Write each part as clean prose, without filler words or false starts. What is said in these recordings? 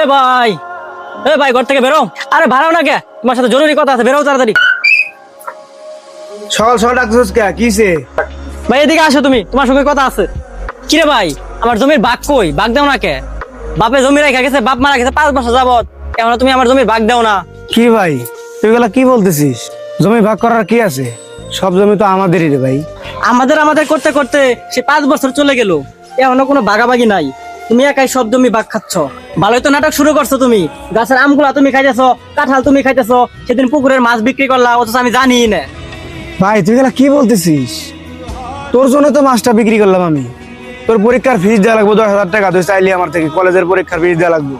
এ ভাই, এ ভাই, ঘর থেকে বেরো। আরে ভাড়াও না কে, তোমার সাথে জরুরি কথা আছে, বেরো তাড়াতাড়ি। সকাল সকাল ডাকছিস কে? কিছে? ভাই এদিকে আসো, তুমি, তোমার সঙ্গে কথা আছে। কিরে ভাই, আমার জমির ভাগ কই? ভাগ দাও না কে? বাপে জমি রেখে গেছে, বাপ মারা গেছে 5 বছর যাবত, এখন তুমি আমার জমির ভাগ দাও না। কি ভাই, তুই এগুলা কি বলতেছিস? জমি ভাগ করার কি আছে? সব জমি তো আমাদেরই রে ভাই। আমাদের আমাদের করতে করতে সে 5 বছর চলে গেল, এখনো কোনো ভাগাভাগি নাই। তুমি একাই সব জমি ভাগ খাচ্ছ। ভালোই তো নাটক শুরু করছো তুমি। গাছের আমগুলা তুমি খাইতেছো, কাঁঠাল তুমি খাইতেছো, সেদিন পুকুরের মাছ বিক্রি করলা, অথচ আমি জানি না। ভাই তুই এগুলা কি বলতেছিস? তোর জন্য তো মাছটা বিক্রি করলাম আমি। তোর পরীক্ষার ফিস দেওয়া লাগবে 10,000 টাকা, তুই চাইলি আমার থেকে কলেজের পরীক্ষার ফিস দেওয়া লাগবে,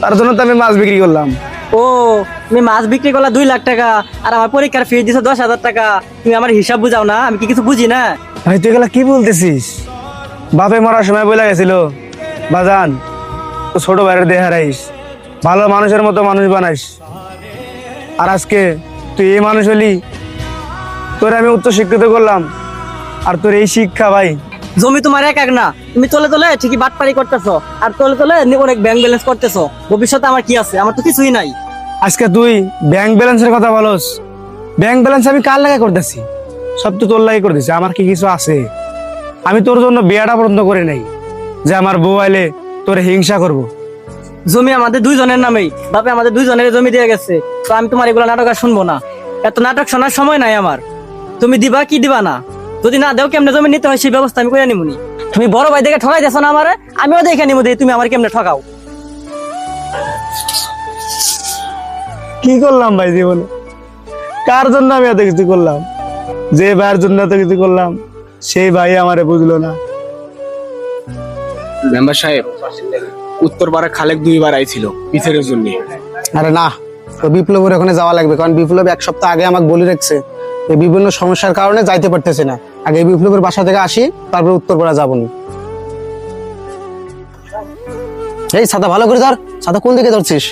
তার জন্য তো আমি মাছ বিক্রি করলাম। ও, তুমি মাছ বিক্রি করলা 2 লাখ টাকা, আর আমার পরীক্ষার ফি দিছো 10,000 টাকা। তুমি আমার হিসাব বুঝাও না, আমি কি কিছু বুঝি না? ভাই তুই এগুলা কি বলতেছিস? বাপে মরার সময় বলে গেছিল, বাজান তো ছোট ভাইয়ের দেহ হারাইস, ভালো মানুষের মতো মানুষ বানাইস। আর আজকে তুই এই মানুষ হলি, তোর আমি উচ্চ শিক্ষিত করলাম, আর তোর এই শিক্ষা ভাই। জমি তোমার এক এক না, তুমি তোলে তোলে ঠিকই বাটপাড়ি করতেছো, আর তোলে তোলে অনেক ব্যাংক ব্যালেন্স করতেছো। ভবিষ্যতে আমার কি আছে? আমার তো কিছুই নাই। আজকে তুই ব্যাংক ব্যালেন্সের কথা বলস। ব্যাংক ব্যালেন্স আমি কার লাগে করতেছি? সব তো তোর লাগে করতেছি। আমার কি কিছু আছে? আমি তোর জন্য বিয়াটা বন্ধ করে নাই যে আমার বউ আইলে তোর হিংসা করব। জমি আমাদের 2 জনের নামেই, বাপে আমাদের 2 জনের জমি দিয়ে গেছে। তো আমি তোমার এগুলো নাটক আর শুনবো না, এত নাটক শোনার সময় নাই আমার। তুমি দিবা কি দিবা না, যদি না দেও কেমনে জমি নিতে হয় সেই ব্যবস্থা আমি করে নিবনি। তুমি বড় ভাই দেখে ঠকাই দেছো না আমারে, আমিও দেখে নিবো তুমি আমার কেমনে ঠকাও। কি করলাম ভাই জীবনে? কার জন্য আমি এত কিছু করলাম? যে ভাইয়ের জন্য এত কিছু করলাম, সেই ভাই আমারে বুঝলো না। মেম্বার সাহেব, উত্তরপাড়া খালেক 2 বার আইছিল বিচারের জন্য। আরে না, তো বিপ্লবের ওখানে যাওয়া লাগবে, কারণ বিপ্লব 1 সপ্তাহ আগে আমাকে বলে রাখছে এই বিভিন্ন সমস্যার কারণে যাইতে পারতেছে না। আগে বিপ্লবের বাসা থেকে আসি, তারপর উত্তরপাড়া যাবো নি। এই ছাতা ভালো করে ধর, ছাতা কোন দিকে ধরছিস?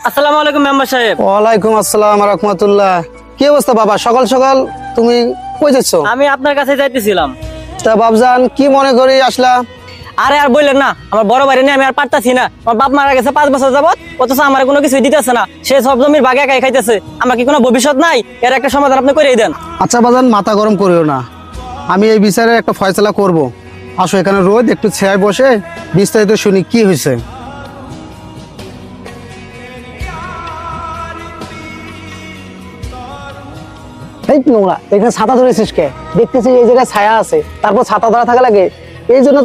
আসসালামু আলাইকুম মেম্বার সাহেব। ওয়ালাইকুম আসসালাম রাহমাতুল্লাহ। কি অবস্থা বাবা, সকাল সকাল তুমি কই যাচ্ছ? আমি আপনার কাছে যাইতেছিলাম। তা বাবজান কি মনে করে আসলা? আরে আর বললেন না, আমার বড় ভাই নিয়ে আমি আর পারতাছি না। আমার বাপ মারা গেছে 5 বছর যাবত, অথচ আমার কোনো কিছু দিতেছে না। সে সব জমির ভাগে একাই খাইতেছে। আমার কি কোনো ভবিষ্যৎ নাই? এর একটা সমাধান আপনি করেই দেন। আচ্ছা বাজান, মাথা গরম করিও না, আমি এই বিচারের একটা ফয়সালা করব। আসো এখানে রোদ, একটু ছায়ায় বসে বিস্তারিত শুনি কি হয়েছে। এই নোংরা, এখানে ছাতা ধরেছিস কে? দেখতেছিস এই জায়গায় ছায়া আছে, তারপর ছাতা ধরা থাকা লাগে? এই জন্য